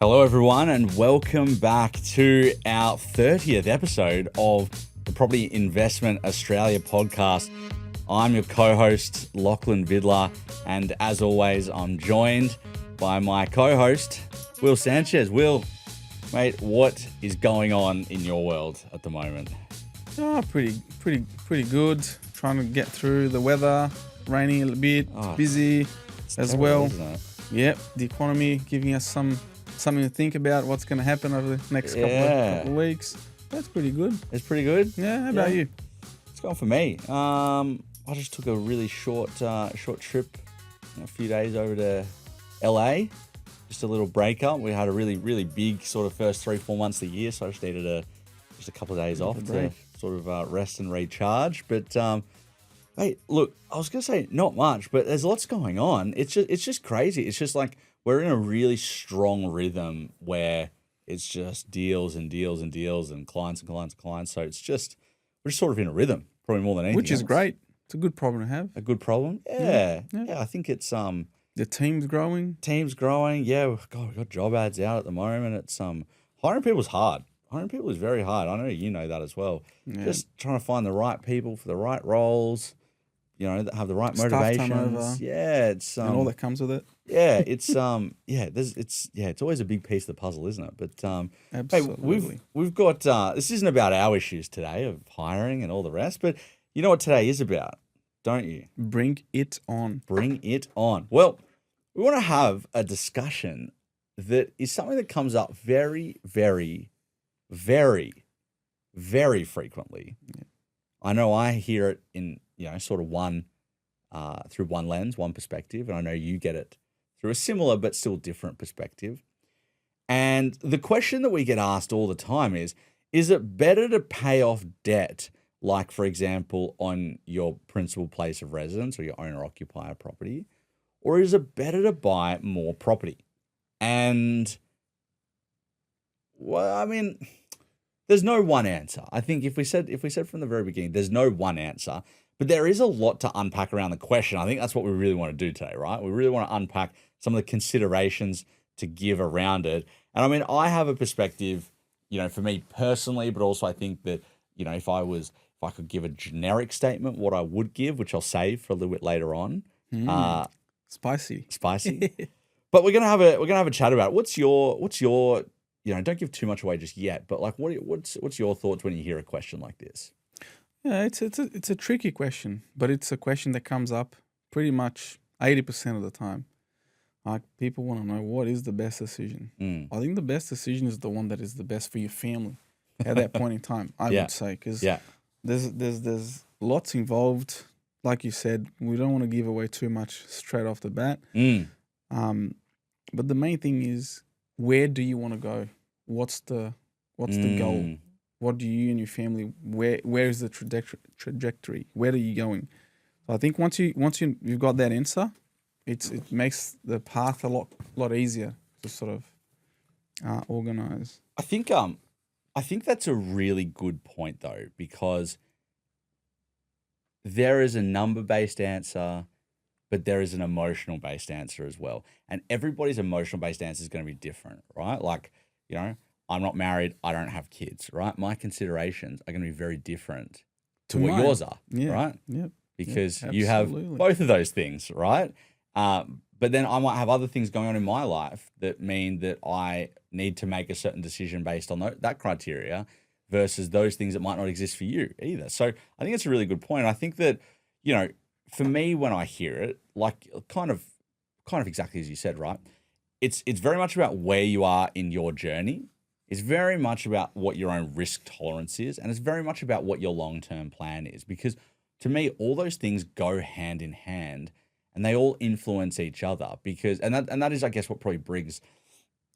Hello, everyone, and welcome back to our 30th episode of the Property Investment Australia podcast. I'm your co-host, Lachlan Vidler, and as always, I'm joined by my co-host, Will Sanchez. Will, mate, what is going on in your world at the moment? Oh, pretty good. Trying to get through the weather, raining a little bit, busy as terrible, well. isn't it? Yep, the economy giving us something to think about. What's going to happen over the next couple of weeks? That's pretty good. It's pretty good. Yeah, how about you? It's gone for me. I just took a really short trip, a few days over to LA. Just a little breakup. We had a really big sort of first 3-4 months of the year, so I just needed a couple of days off to sort of rest and recharge. But hey, look, I was gonna say not much, but there's lots going on. It's just crazy. It's just like we're in a really strong rhythm where it's just deals and deals and deals and clients and clients and clients. So we're just sort of in a rhythm, probably more than anything. Which is else. great. It's a good problem to have. A good problem. Yeah. I think it's The team's growing. team's growing. Yeah, God, we've got job ads out at the moment. It's hiring people is hard. Hiring people is very hard. I know you know that as well. Yeah. Just trying to find the right people for the right roles, that have the right Staff motivations. turnover. Yeah, it's And all that comes with it. yeah, it's it's always a big piece of the puzzle, isn't it? But hey, Absolutely. we've got this isn't about our issues today of hiring and all the rest, but you know what today is about, don't you? Bring it on. Bring it on. Well, we want to have a discussion that is something that comes up very, very, very, very frequently. Yeah. I know I hear it in, sort of one, through one lens, one perspective, and I know you get it through a similar but still different perspective. And the question that we get asked all the time is it better to pay off debt, like, for example, on your principal place of residence or your owner-occupier property, or is it better to buy more property? And, well, I mean, there's no one answer. I think if we said from the very beginning, there's no one answer, but there is a lot to unpack around the question. I think that's what we really want to do today, right? We really want to unpack some of the considerations to give around it. And I mean, I have a perspective, for me personally, but also I think that, if I could give a generic statement, what I would give, which I'll save for a little bit later on. Spicy. But we're gonna have a chat about it. What's your don't give too much away just yet, but like what's your thoughts when you hear a question like this? Yeah, it's a tricky question, but it's a question that comes up pretty much 80% of the time. Like, people want to know, what is the best decision? I think the best decision is the one that is the best for your family at that point in time, I would say, because there's lots involved. Like you said, we don't want to give away too much straight off the bat. But the main thing is, where do you want to go? What's the goal? What do you and your family, where is the trajectory? Where are you going? So I think once you've got that answer, it makes the path a lot easier to sort of organize. I think that's a really good point though, because there is a number-based answer, but there is an emotional-based answer as well. And everybody's emotional-based answer is going to be different, right? Like, I'm not married, I don't have kids, right? My considerations are going to be very different to what yours are, right? Yep. Because you have both of those things, right? But then I might have other things going on in my life that mean that I need to make a certain decision based on that criteria versus those things that might not exist for you either. So I think it's a really good point. And I think that, for me, when I hear it, like kind of exactly as you said, right? It's very much about where you are in your journey. It's very much about what your own risk tolerance is. And it's very much about what your long-term plan is. Because to me, all those things go hand in hand and they all influence each other. And that is, I guess, what probably brings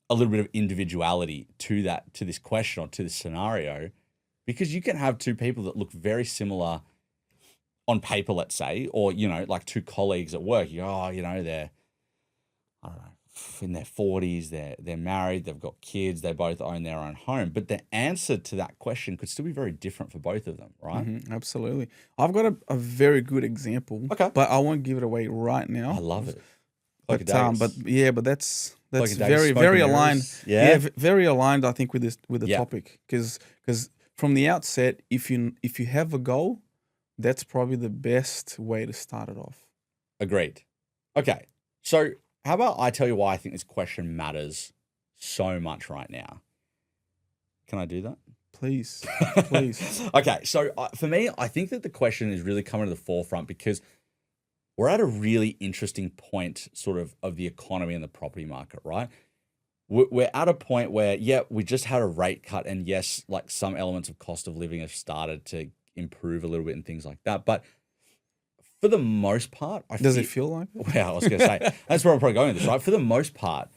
a little bit of individuality to this question or to this scenario, because you can have two people that look very similar on paper, let's say, or, like two colleagues at work, they're, I don't know, in their 40s, they're married, they've got kids, they both own their own home. But the answer to that question could still be very different for both of them, right? Mm-hmm, absolutely. I've got a very good example, okay, but I won't give it away right now. I love it. But that's That's Like a day very smoking very aligned. mirrors. Yeah. Very aligned. I think with the Yeah. topic because from the outset, if you have a goal, that's probably the best way to start it off. Agreed. Okay. So how about I tell you why I think this question matters so much right now? Can I do that? Please, please. Okay. So for me, I think that the question is really coming to the forefront because we're at a really interesting point sort of the economy and the property market, right? We're at a point where, yeah, we just had a rate cut and yes, like some elements of cost of living have started to improve a little bit and things like that. But for the most part, Does it feel like it? Well, I was going to say, that's where I'm probably going with this, right? For the most part,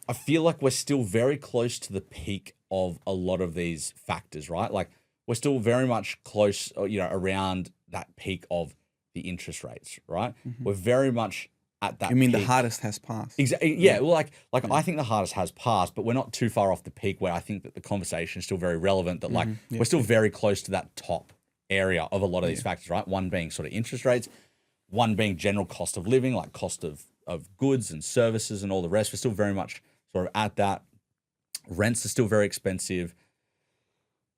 I feel like we're still very close to the peak of a lot of these factors, right? Like we're still very much close, around that peak of the interest rates, right? We're very much at that You mean the peak. hardest has passed? Exactly. Yeah. Well, I think the hardest has passed, but we're not too far off the peak where I think that the conversation is still very relevant. That we're still very close to that top area of a lot of these factors, right? One being sort of interest rates, one being general cost of living, like cost of goods and services and all the rest. We're still very much sort of at that. Rents are still very expensive.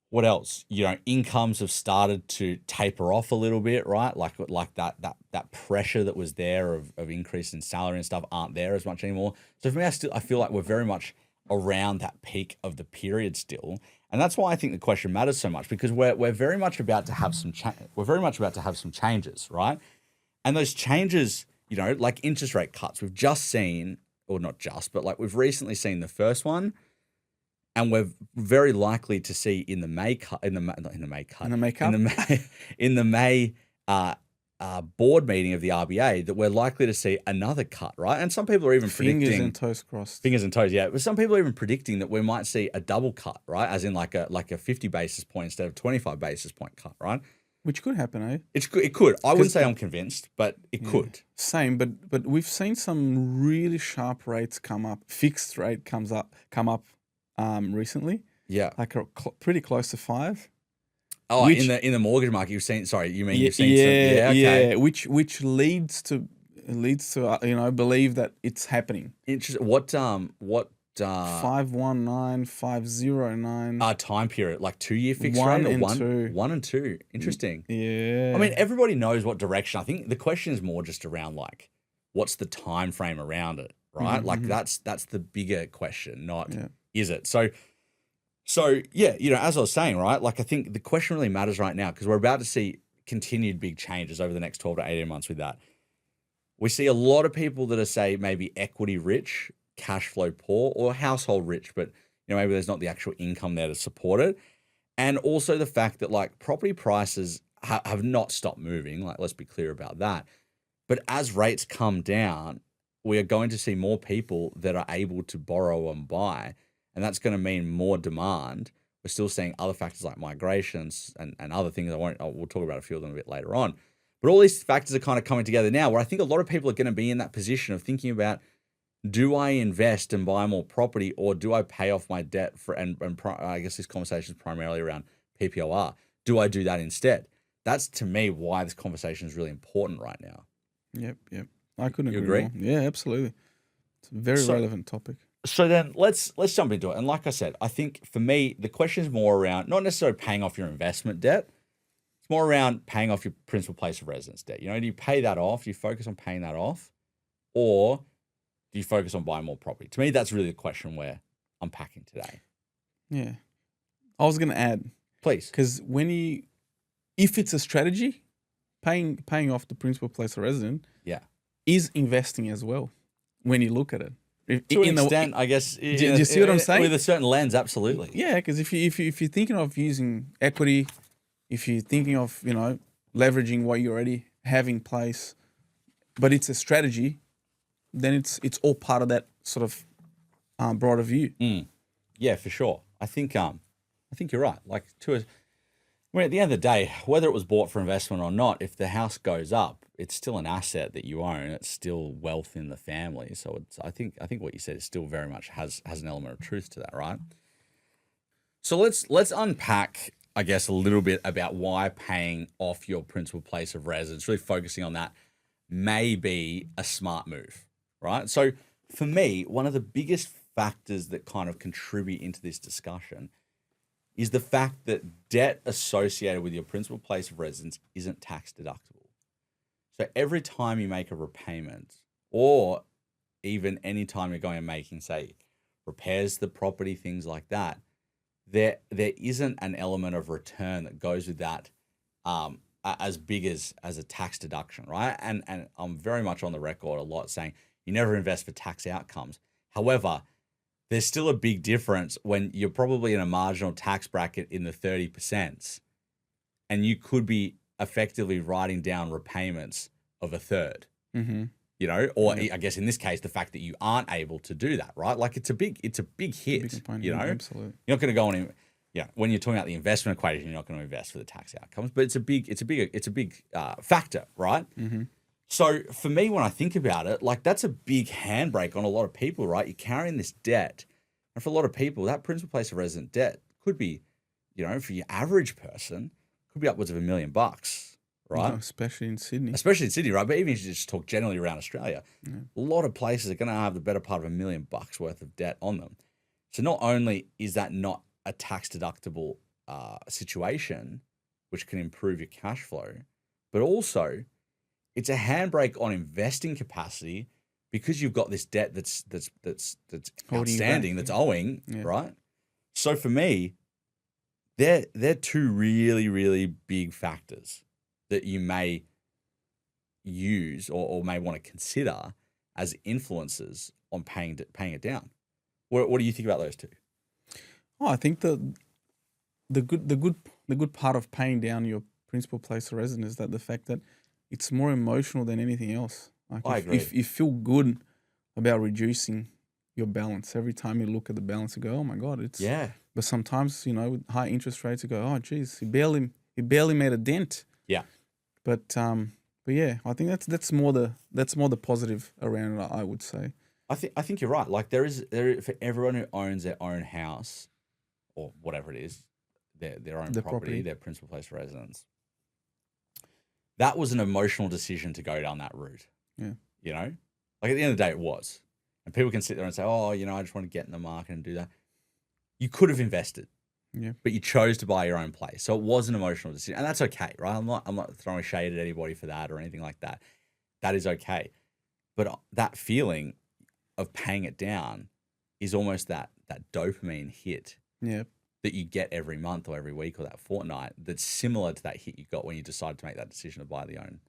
What else? Incomes have started to taper off a little bit, right? Like that pressure that was there of increase in salary and stuff aren't there as much anymore. So for me, I feel like we're very much around that peak of the period still, and that's why I think the question matters so much because we're very much about to have some changes, right? And those changes, like interest rate cuts, we've just seen, or not just, but like we've recently seen the first one. And we're very likely to see in the May board meeting of the RBA that we're likely to see another cut, right? And some people are even predicting Fingers and toes crossed. Fingers and toes, yeah. But some people are even predicting that we might see a double cut, right? As in like a 50 basis point instead of 25 basis point cut, right? Which could happen, eh? It could. I wouldn't say I'm convinced, but it could. Same, but we've seen some really sharp rates come up. Fixed rate come up. Recently, like pretty close to 5. Oh, in the mortgage market, you've seen. Sorry, you mean you've seen some? Yeah, okay. Which leads to believe that it's happening. Interesting. What 519, 509. Time period, like 2-year fixed One rate, and or two. 1 and 2. Interesting. Yeah. I mean, everybody knows what direction. I think the question is more just around like, what's the time frame around it, right? Like that's the bigger question, not. Yeah. Is it? So yeah, as I was saying, right? Like I think the question really matters right now because we're about to see continued big changes over the next 12 to 18 months with that. We see a lot of people that are, say, maybe equity rich, cash flow poor, or household rich, but maybe there's not the actual income there to support it. And also the fact that like property prices have not stopped moving. Like, let's be clear about that. But as rates come down, we are going to see more people that are able to borrow and buy. And that's going to mean more demand. We're still seeing other factors like migrations and other things. We'll talk about a few of them a bit later on. But all these factors are kind of coming together now where I think a lot of people are going to be in that position of thinking about, do I invest and buy more property or do I pay off my debt I guess this conversation is primarily around PPOR. Do I do that instead? That's to me why this conversation is really important right now. Yep. I couldn't agree more. Yeah, absolutely. It's a very relevant topic. So then let's jump into it. And like I said, I think for me, the question is more around not necessarily paying off your investment debt. It's more around paying off your principal place of residence debt. Do you pay that off? Do you focus on paying that off? Or do you focus on buying more property? To me, that's really the question we're unpacking today. Yeah. I was going to add. Please. Because if it's a strategy, paying off the principal place of residence is investing as well when you look at it. To an extent, I guess. Do you see what I'm saying? With a certain lens, absolutely. Yeah, because if you're thinking of using equity, if you're thinking of leveraging what you already have in place, but it's a strategy, then it's all part of that sort of broader view. Yeah, for sure. I think you're right. Like at the end of the day, whether it was bought for investment or not, if the house goes up, it's still an asset that you own. It's still wealth in the family. So I think what you said is still very much has an element of truth to that, right? So let's unpack, I guess, a little bit about why paying off your principal place of residence, really focusing on that, may be a smart move, right? So for me, one of the biggest factors that kind of contribute into this discussion is the fact that debt associated with your principal place of residence isn't tax deductible. So every time you make a repayment, or even any time you're going and making, say, repairs to the property, things like that, there isn't an element of return that goes with that as big as a tax deduction, right? And I'm very much on the record a lot saying you never invest for tax outcomes. However, there's still a big difference when you're probably in a marginal tax bracket in the 30%, and you could be effectively writing down repayments of a third. Mm-hmm. You know, or I guess in this case, the fact that you aren't able to do that, right? Like it's a big hit. Big component, you know, absolutely. You're not going to go on. When you're talking about the investment equation, you're not going to invest for the tax outcomes, but it's a big factor, right? Mm-hmm. So for me, when I think about it, like that's a big handbrake on a lot of people, right? You're carrying this debt, and for a lot of people, that principal place of resident debt could be, for your average person, could be upwards of $1 million, right? No, especially in Sydney. Right? But even if you just talk generally around Australia, a lot of places are going to have the better part of $1 million worth of debt on them. So not only is that not a tax deductible situation, which can improve your cash flow, but also it's a handbrake on investing capacity because you've got this debt that's outstanding, that's owing, right? So for me, they're two really, really big factors that you may use or may want to consider as influences on paying it down. What do you think about those two? Oh, I think the good part of paying down your principal place of residence is that the fact that it's more emotional than anything else. Like I agree. If you feel good about reducing your balance every time you look at the balance, you go, "Oh my God, it's." Yeah. But sometimes, with high interest rates, you go, "Oh, geez, he barely made a dent." Yeah. But yeah, I think that's more the positive around it, I would say. I think you're right. Like there for everyone who owns their own house or whatever it is, their own property, their principal place of residence. That was an emotional decision to go down that route. Yeah. Like at the end of the day, it was. And people can sit there and say, "Oh, I just want to get in the market and do that." You could have invested. Yeah. But you chose to buy your own place. So it was an emotional decision. And that's okay, right? I'm not throwing shade at anybody for that or anything like that. That is okay. But that feeling of paying it down is almost that dopamine hit that you get every month or every week or that fortnight that's similar to that hit you got when you decided to make that decision to buy the own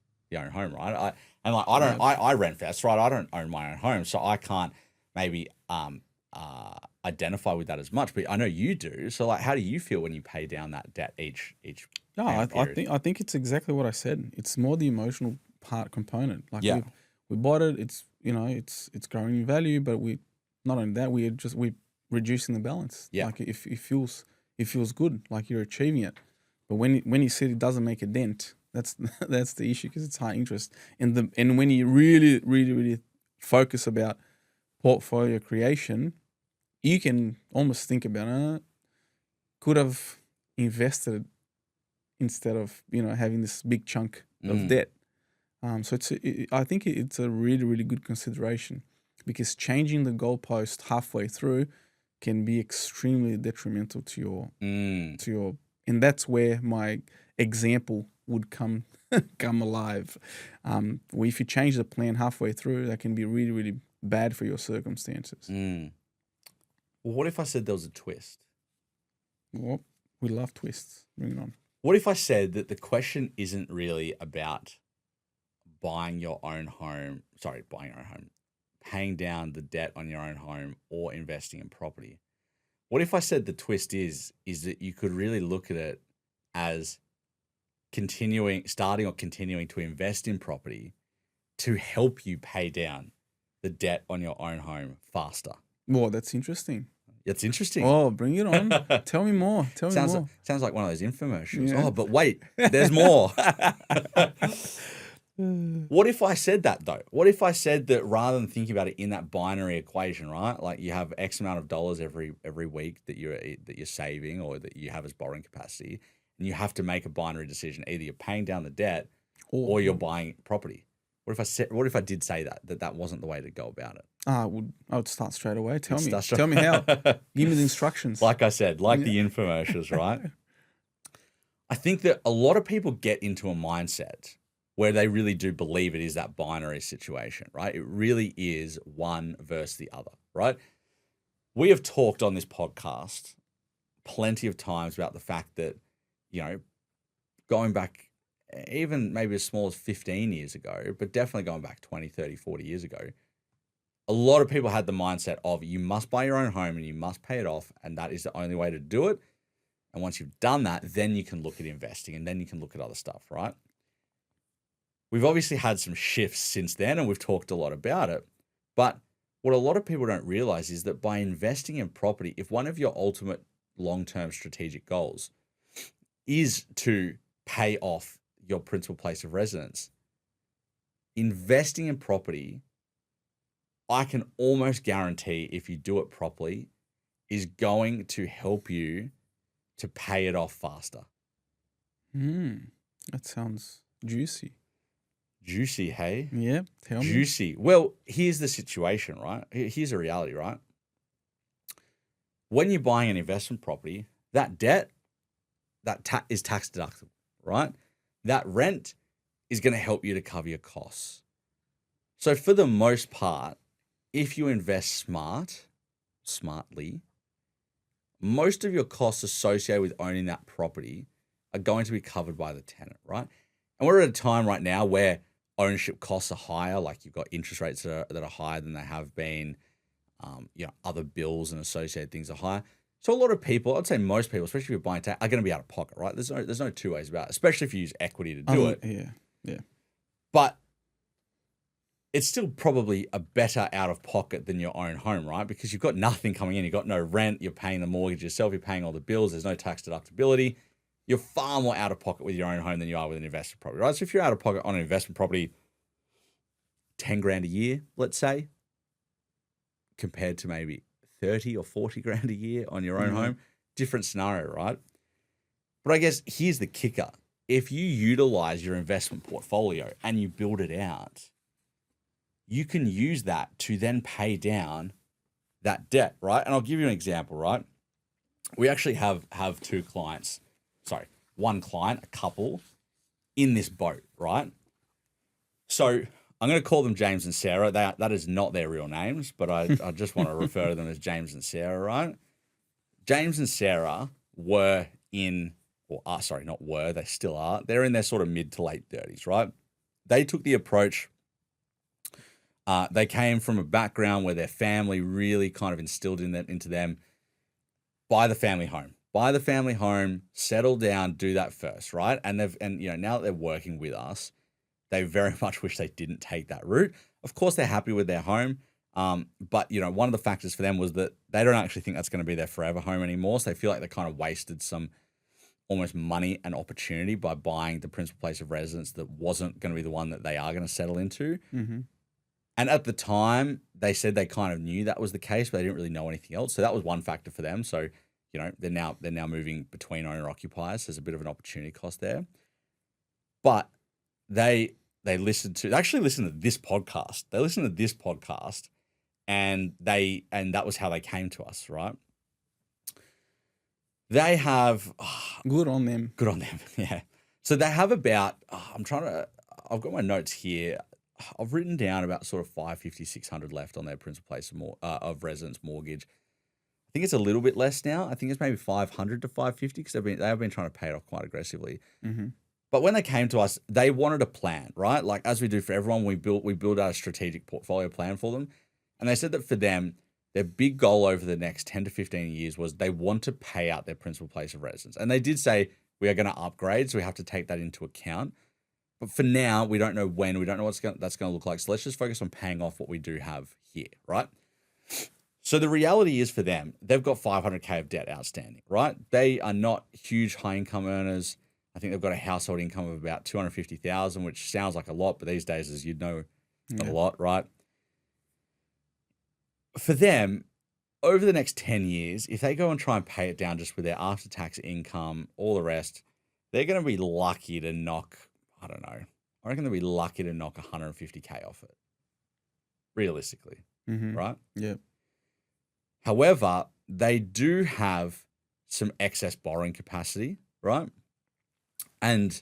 home, right? I rent fest, right? I don't own my own home, so I can't maybe identify with that as much, but I know you do. So like, how do you feel when you pay down that debt each No, I think it's exactly what I said. It's more the emotional component. Like we bought it, it's it's growing in value, but we not only that, we're reducing the balance. Yeah. Like it feels good, like you're achieving it. But when you see it doesn't make a dent, that's the issue, because it's high interest. And when you really, really, really focus about portfolio creation, you can almost think about could have invested instead of having this big chunk of debt. So I think it's a really, really good consideration, because changing the goalpost halfway through can be extremely detrimental to your and that's where my example would come alive. If you change the plan halfway through, that can be really, really bad for your circumstances. Well, what if I said there was a twist? Well, we love twists. Bring it on. What if I said that the question isn't really about buying your own home, paying down the debt on your own home, or investing in property? What if I said the twist is that you could really look at it as starting or continuing to invest in property to help you pay down the debt on your own home faster? Well, that's interesting. It's interesting. Oh, bring it on. Tell me more. Sounds like one of those infomercials. Yeah. Oh, but wait, there's more. What if I said that though? What if I said that rather than thinking about it in that binary equation, right? Like you have X amount of dollars every week that you're saving or that you have as borrowing capacity, and you have to make a binary decision: either you're paying down the debt or you're buying property. What if I did say that wasn't the way to go about it? I would start straight away. Tell me Start straight- tell me how. Give me the instructions. Like I said, like the infomercials, right? I think that a lot of people get into a mindset where they really do believe it is that binary situation, right? It really is one versus the other, right? We have talked on this podcast plenty of times about the fact that, going back even maybe as small as 15 years ago, but definitely going back 20, 30, 40 years ago, a lot of people had the mindset of you must buy your own home and you must pay it off, and that is the only way to do it. And once you've done that, then you can look at investing and then you can look at other stuff, right? We've obviously had some shifts since then and we've talked a lot about it. But what a lot of people don't realize is that by investing in property, if one of your ultimate long-term strategic goals is to pay off your principal place of residence, investing in property, I can almost guarantee if you do it properly, is going to help you to pay it off faster. That sounds juicy. Juicy, hey? Yeah, tell me. Juicy. Well, here's the situation, right? Here's the reality, right? When you're buying an investment property, that debt, is tax deductible, right? That rent is going to help you to cover your costs. So for the most part, if you invest smartly, most of your costs associated with owning that property are going to be covered by the tenant, right? And we're at a time right now where ownership costs are higher, like you've got interest rates that are higher than they have been. Other bills and associated things are higher. So a lot of people, I'd say most people, especially if you're buying are going to be out of pocket, right? There's no two ways about it, especially if you use equity to do it. Yeah. But it's still probably a better out of pocket than your own home, right? Because you've got nothing coming in. You've got no rent. You're paying the mortgage yourself. You're paying all the bills. There's no tax deductibility. You're far more out of pocket with your own home than you are with an investment property, right? So if you're out of pocket on an investment property, 10 grand a year, let's say, compared to maybe 30 or 40 grand a year on your own home, different scenario, right? But I guess here's the kicker. If you utilize your investment portfolio and you build it out, you can use that to then pay down that debt, right? And I'll give you an example, right? We actually have one client, a couple in this boat, right? So I'm going to call them James and Sarah. That is not their real names, but I just want to refer to them as James and Sarah, right? James and Sarah were they still are. They're in their sort of mid to late 30s, right? They took the approach. They came from a background where their family really kind of instilled into them, buy the family home, settle down, do that first, right? And now that they're working with us, they very much wish they didn't take that route. Of course, they're happy with their home, but one of the factors for them was that they don't actually think that's going to be their forever home anymore. So they feel like they kind of wasted some almost money and opportunity by buying the principal place of residence that wasn't going to be the one that they are going to settle into. Mm-hmm. And at the time, they said they kind of knew that was the case, but they didn't really know anything else. So that was one factor for them. So, they're now moving between owner occupiers. There's a bit of an opportunity cost there. But they actually listened to this podcast. They listened to this podcast and that was how they came to us, right? They have good on them. Yeah. So they have about I've got my notes here. I've written down about sort of 550, 600 left on their principal place of residence mortgage. I think it's a little bit less now. I think it's maybe 500 to 550 because they have been trying to pay it off quite aggressively. Mm-hmm. But when they came to us, they wanted a plan, right? Like as we do for everyone, we build out a strategic portfolio plan for them. And they said that for them, their big goal over the next 10 to 15 years was they want to pay out their principal place of residence. And they did say, we are going to upgrade, so we have to take that into account. But for now, we don't know when, we don't know what that's going to look like. So let's just focus on paying off what we do have here, right? So the reality is for them, they've got 500K of debt outstanding, right? They are not huge high income earners. I think they've got a household income of about 250,000, which sounds like a lot, but these days, as you'd know, it's not a lot, right? For them, over the next 10 years, if they go and try and pay it down just with their after-tax income, all the rest, they're going to be lucky to knock, I reckon they'll be lucky to knock 150K off it, realistically. right? Yeah. However, they do have some excess borrowing capacity, right? And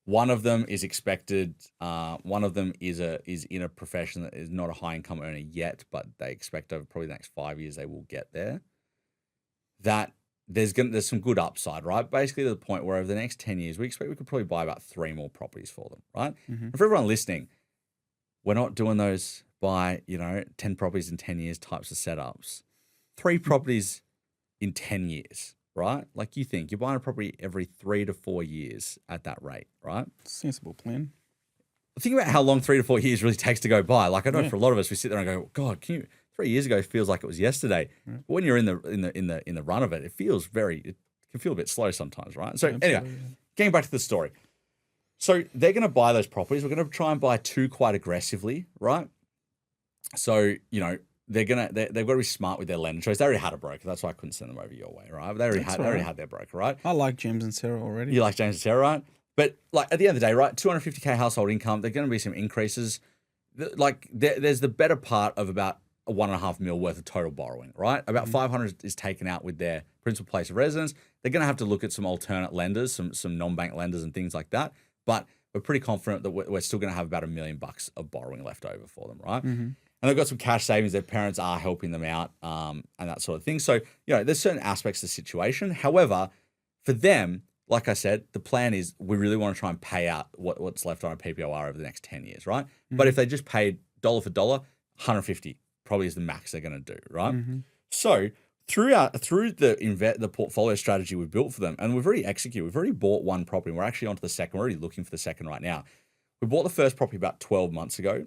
one of them is expected. One of them is in a profession that is not a high income earner yet, but they expect over probably the next 5 years they will get there. That there's some good upside, right? Basically to the point where over the next 10 years, we expect we could probably buy about 3 more properties for them, right? And for everyone listening, we're not doing those by 10 properties in 10 years types of setups. 3 properties in 10 years, right? Like you think you're buying a property every 3 to 4 years at that rate, right? Sensible plan. Think about how long 3 to 4 years really takes to go by. Like I know for a lot of us, we sit there and go, God, 3 years ago feels like it was yesterday. But when you're in the run of it, it can feel a bit slow sometimes, right? So anyway, getting back to the story. So they're going to buy those properties. We're going to try and buy 2 quite aggressively, right? So, they've got to be smart with their lender choice. They already had a broker. That's why I couldn't send them over your way, right? They already had their broker, right? I like James and Sarah already. You like James and Sarah, right? But like at the end of the day, right, 250K household income, there's going to be some increases. Like there's the better part of about a 1.5 mil worth of total borrowing, right? About 500 is taken out with their principal place of residence. They're going to have to look at some alternate lenders, some non-bank lenders and things like that. But we're pretty confident that we're still going to have about $1 million of borrowing left over for them, right? And they've got some cash savings. Their parents are helping them out and that sort of thing. So, there's certain aspects of the situation. However, for them, like I said, the plan is we really want to try and pay out what's left on a PPOR over the next 10 years, right? But if they just paid dollar for dollar, 150 probably is the max they're going to do, right? So through the portfolio strategy we've built for them, and we've already executed, we've already bought 1 property. We're actually onto the second. We're already looking for the second right now. We bought the first property about 12 months ago.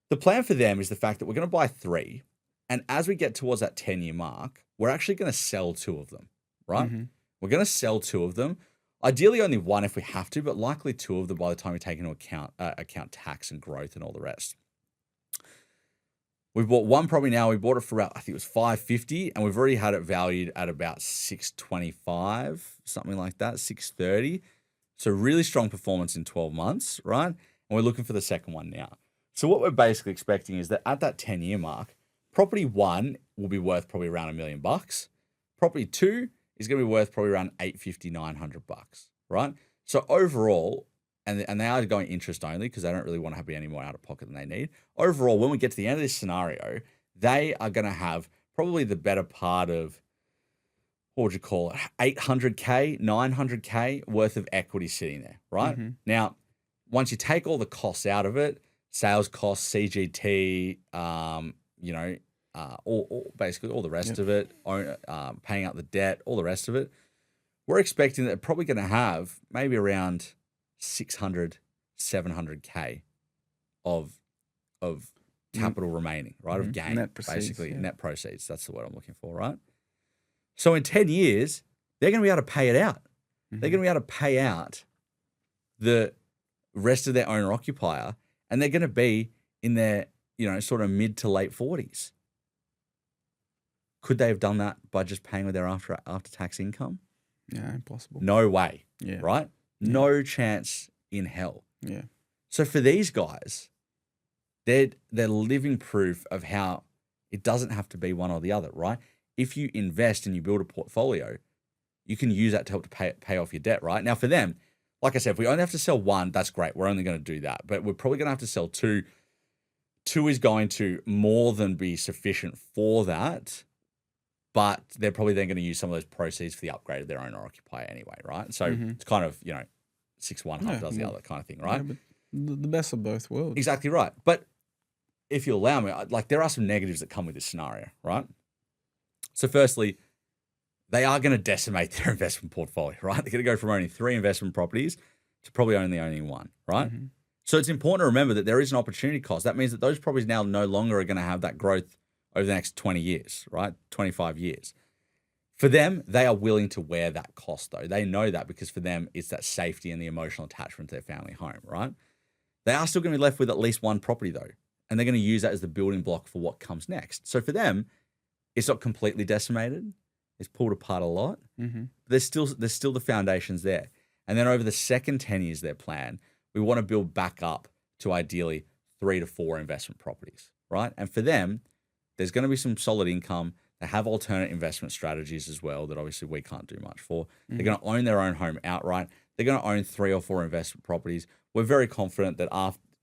The plan for them is the fact that we're going to buy 3. And as we get towards that 10-year mark, we're actually going to sell 2 of them, right? We're going to sell 2 of them. Ideally, only 1 if we have to, but likely 2 of them by the time we take into account tax and growth and all the rest. We've bought 1 property now. We bought it for about, I think it was $550, and we've already had it valued at about $625, something like that, $630. So really strong performance in 12 months, right? And we're looking for the second one now. So what we're basically expecting is that at that 10-year mark, property 1 will be worth probably around $1 million. Property 2 is going to be worth probably around $850, $900, right? So overall, and they are going interest only because they don't really want to have any more out of pocket than they need. Overall, when we get to the end of this scenario, they are going to have probably the better part of, what would you call it, $800K, $900K worth of equity sitting there, right? Now, once you take all the costs out of it, sales costs, CGT, basically all the rest of it, paying out the debt, all the rest of it, we're expecting that they're probably going to have maybe around 600, 700K of capital remaining, right? Of gain, net proceeds, basically net proceeds. That's the word I'm looking for, right? So in 10 years, they're going to be able to pay it out. They're going to be able to pay out the rest of their owner occupier, and they're going to be in their, sort of mid to late 40s. Could they have done that by just paying with their after tax income? Yeah, impossible. No way. Yeah. Right? Yeah. No chance in hell. Yeah. So for these guys, they're living proof of how it doesn't have to be one or the other, right? If you invest and you build a portfolio, you can use that to help to pay off your debt, right? Now for them, like I said, if we only have to sell 1, that's great. We're only going to do that. But we're probably going to have to sell 2. 2 is going to more than be sufficient for that. But they're probably then going to use some of those proceeds for the upgrade of their owner occupier anyway, right? So it's kind of, 6 1 half does the other kind of thing, right? Yeah, but the best of both worlds. Exactly right. But if you allow me, there are some negatives that come with this scenario, right? So firstly, they are going to decimate their investment portfolio, right? They're going to go from owning 3 investment properties to probably only owning 1, right? So it's important to remember that there is an opportunity cost. That means that those properties now no longer are going to have that growth over the next 20 years, right? 25 years. For them, they are willing to wear that cost though. They know that because for them, it's that safety and the emotional attachment to their family home, right? They are still going to be left with at least 1 property though. And they're going to use that as the building block for what comes next. So for them, it's not completely decimated. It's pulled apart a lot. There's still the foundations there. And then over the second 10 years, their plan, we want to build back up to ideally 3 to 4 investment properties, right? And for them, there's going to be some solid income. They have alternate investment strategies as well that obviously we can't do much for. They're going to own their own home outright. They're going to own 3 or 4 investment properties. We're very confident that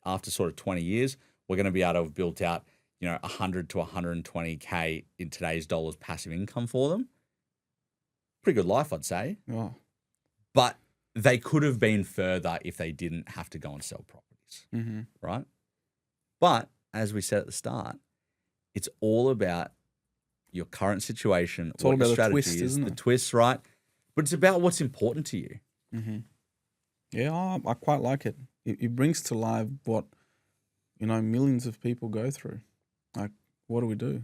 after sort of 20 years, we're going to be able to have built out, 100 to 120K in today's dollars passive income for them. Pretty good life, I'd say. Oh. But they could have been further if they didn't have to go and sell properties, right? But as we said at the start, it's all about your current situation, it's all about your strategy the twist, isn't it? The twists, right? But it's about what's important to you. Yeah, I quite like it. It brings to life what, millions of people go through. Like, what do we do?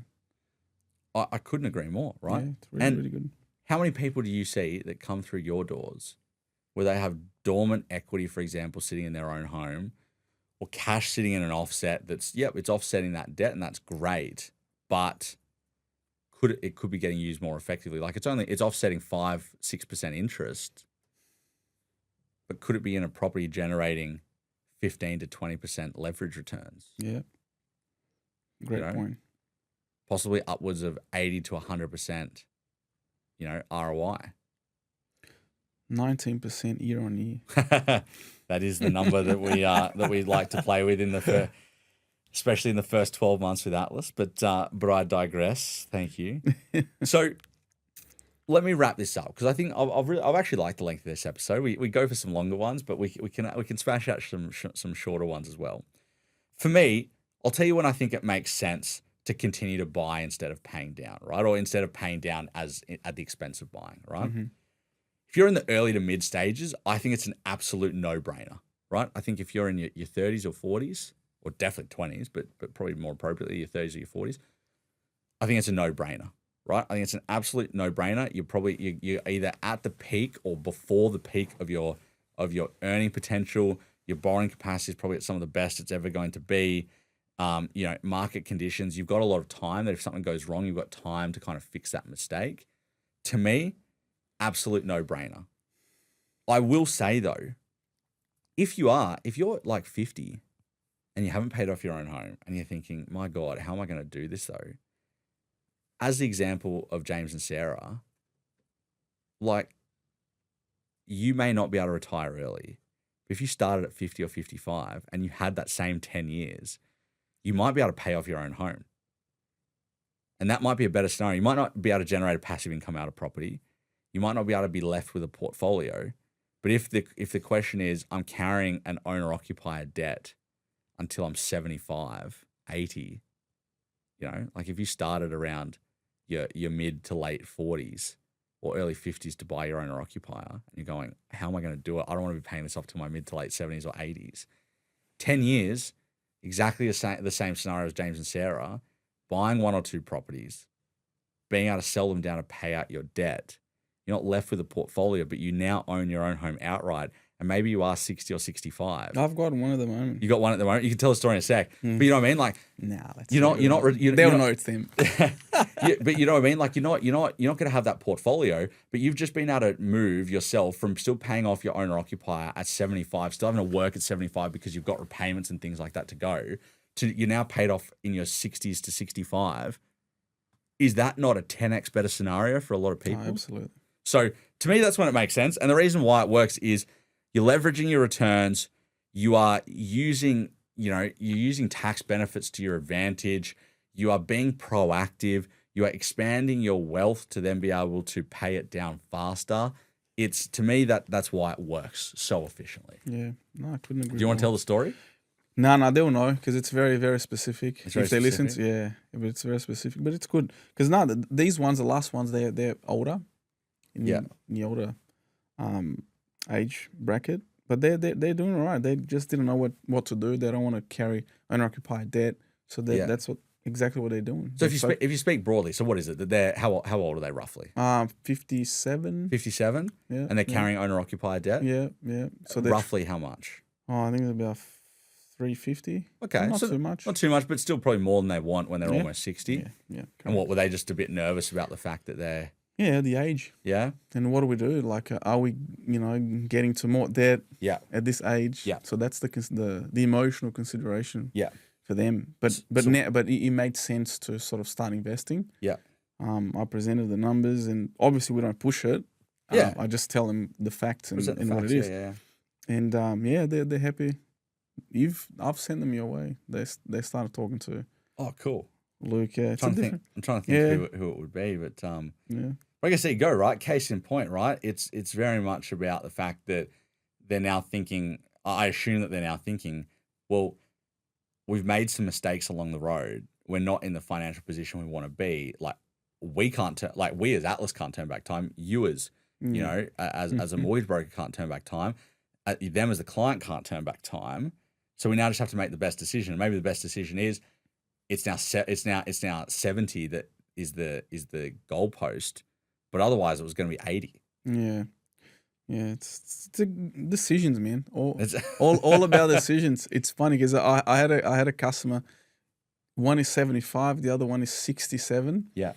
I couldn't agree more, right? Yeah, it's really, really good. How many people do you see that come through your doors where they have dormant equity, for example, sitting in their own home, or cash sitting in an offset that's, it's offsetting that debt, and that's great, but it could be getting used more effectively. Like it's offsetting 5-6% interest, but could it be in a property generating 15 to 20% leverage returns? Yeah. Great point. Possibly upwards of 80 to 100%, ROI. 19% year on year. That is the number that we like to play with especially in the first 12 months with Atlas. But I digress. Thank you. So let me wrap this up, because I think I've actually liked the length of this episode. We go for some longer ones, but we can smash out some shorter ones as well. For me, I'll tell you when I think it makes sense to continue to buy instead of paying down, right? Or instead of paying down at the expense of buying, right? If you're in the early to mid stages, I think it's an absolute no-brainer, right? I think if you're in your 30s or 40s, or definitely 20s, but probably more appropriately your 30s or your 40s, I think it's a no-brainer, right? I think it's an absolute no-brainer. You're either at the peak or before the peak of your earning potential. Your borrowing capacity is probably at some of the best it's ever going to be. Market conditions, you've got a lot of time that if something goes wrong, you've got time to kind of fix that mistake. To me, absolute no-brainer. I will say though, if you're like 50 and you haven't paid off your own home and you're thinking, my God, how am I going to do this though? As the example of James and Sarah, like, you may not be able to retire early. But if you started at 50 or 55 and you had that same 10 years, you might be able to pay off your own home. And that might be a better scenario. You might not be able to generate a passive income out of property. You might not be able to be left with a portfolio. But if the question is, I'm carrying an owner-occupier debt until I'm 75, 80, like if you started around your mid to late 40s or early 50s to buy your owner-occupier, and you're going, how am I going to do it? I don't want to be paying this off till my mid to late 70s or 80s. 10 years, exactly the same scenario as James and Sarah, buying 1 or 2 properties, being able to sell them down to pay out your debt. You're not left with a portfolio, but you now own your own home outright. And maybe you are 60 or 65. I've got one at the moment. You got one at the moment. You can tell a story in a sec. But you know what I mean? Like, they'll know it's them. But you know what I mean? Like, you're not going to have that portfolio, but you've just been able to move yourself from still paying off your owner occupier at 75, still having to work at 75 because you've got repayments and things like that to go, to you're now paid off in your 60s to 65. Is that not a 10x better scenario for a lot of people? Oh, absolutely. So to me, that's when it makes sense. And the reason why it works is you're leveraging your returns. You are using, you're using tax benefits to your advantage. You are being proactive. You are expanding your wealth to then be able to pay it down faster. It's, to me, that's why it works so efficiently. Yeah, no, I couldn't agree. Do you want to tell the story? No, they'll know because it's very, very specific. It's very if they specific? listen, but it's very specific. But it's good because now these ones, the last ones, they're older, in the older age bracket, but they're doing all right. They just didn't know what to do. They don't want to carry owner-occupied debt, so that's exactly what they're doing. So if you speak broadly, so what is it that they're how old are they roughly? 57. 57. Yeah, and they're carrying owner-occupied debt. Yeah. So roughly how much? Oh, I think it's about 350. Okay, not too much. Not too much, but still probably more than they want when they're almost 60. Yeah. And what were they just a bit nervous about the fact that they're the age. Yeah. And what do we do? Like, are we, getting to more debt? Yeah. At this age? Yeah. So that's the emotional consideration. Yeah. for them. But it made sense to sort of start investing. Yeah. I presented the numbers, and obviously we don't push it. Yeah. I just tell them the facts and what it is. Yeah. And they're happy. I've sent them your way. They started talking to. Oh, cool. Luke. Yeah, I'm trying to think who it would be, but I guess there you go. Right, case in point. Right, it's very much about the fact that they're now thinking. I assume that they're now thinking, well, we've made some mistakes along the road. We're not in the financial position we want to be. Like we as Atlas can't turn back time. You as as a mortgage broker can't turn back time. Them as the client can't turn back time. So we now just have to make the best decision. Maybe the best decision is it's now 70 that is the goalpost, but otherwise it was going to be 80. Yeah. Yeah, it's decisions, man. All about decisions. It's funny because I had a customer. One is 75, the other one is 67. Yeah.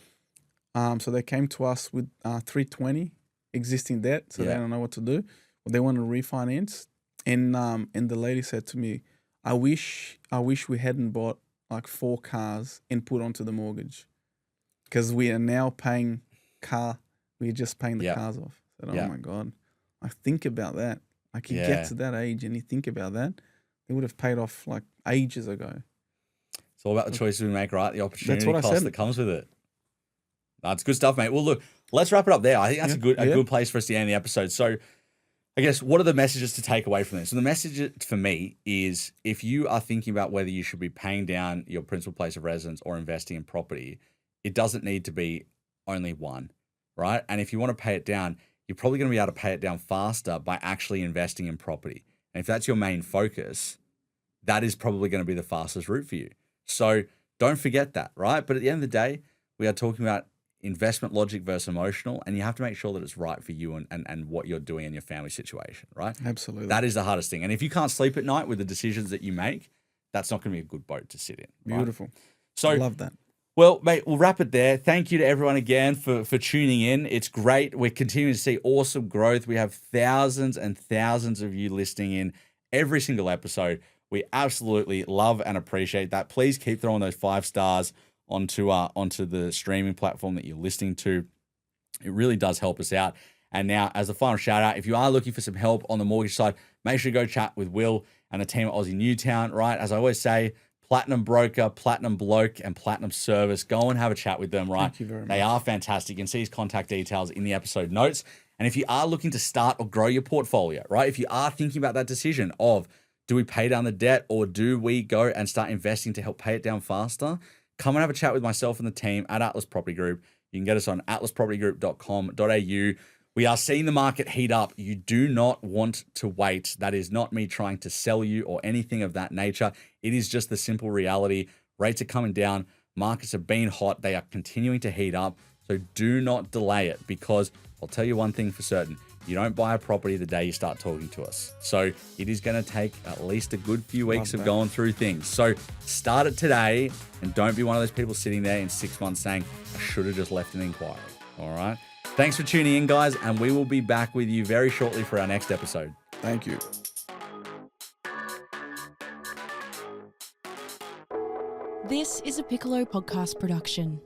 So they came to us with 320 existing debt, so they don't know what to do. They want to refinance, and the lady said to me, "I wish we hadn't bought like 4 cars and put onto the mortgage, because we are now paying car. We're just paying the cars off." I said, "Oh my God." I think about that. Like you get to that age and you think about that, they would have paid off like ages ago. It's all about the choices we make, right? The opportunity cost that comes with it. That's good stuff, mate. Well, look, let's wrap it up there. I think that's a good place for us to end the episode. So I guess what are the messages to take away from this? So the message for me is if you are thinking about whether you should be paying down your principal place of residence or investing in property, it doesn't need to be only one, right? And if you want to pay it down, you're probably going to be able to pay it down faster by actually investing in property. And if that's your main focus, that is probably going to be the fastest route for you. So don't forget that, right? But at the end of the day, we are talking about investment logic versus emotional, and you have to make sure that it's right for you and what you're doing in your family situation, right? Absolutely. That is the hardest thing. And if you can't sleep at night with the decisions that you make, that's not going to be a good boat to sit in. Right? Beautiful. So I love that. Well, mate, we'll wrap it there. Thank you to everyone again for tuning in. It's great. We're continuing to see awesome growth. We have thousands and thousands of you listening in every single episode. We absolutely love and appreciate that. Please keep throwing those 5 stars onto the streaming platform that you're listening to. It really does help us out. And now, as a final shout out, if you are looking for some help on the mortgage side, make sure you go chat with Will and the team at Aussie Newtown, right? As I always say, Platinum Broker, Platinum Bloke, and Platinum Service. Go and have a chat with them, right? Thank you very much. They are fantastic. You can see his contact details in the episode notes. And if you are looking to start or grow your portfolio, right? If you are thinking about that decision of, do we pay down the debt or do we go and start investing to help pay it down faster? Come and have a chat with myself and the team at Atlas Property Group. You can get us on atlaspropertygroup.com.au. We are seeing the market heat up. You do not want to wait. That is not me trying to sell you or anything of that nature. It is just the simple reality. Rates are coming down. Markets have been hot. They are continuing to heat up. So do not delay it, because I'll tell you one thing for certain. You don't buy a property the day you start talking to us. So it is going to take at least a good few weeks of going through things. So start it today, and don't be one of those people sitting there in 6 months saying, I should have just left an inquiry. All right. Thanks for tuning in, guys, and we will be back with you very shortly for our next episode. Thank you. This is a Piccolo podcast production.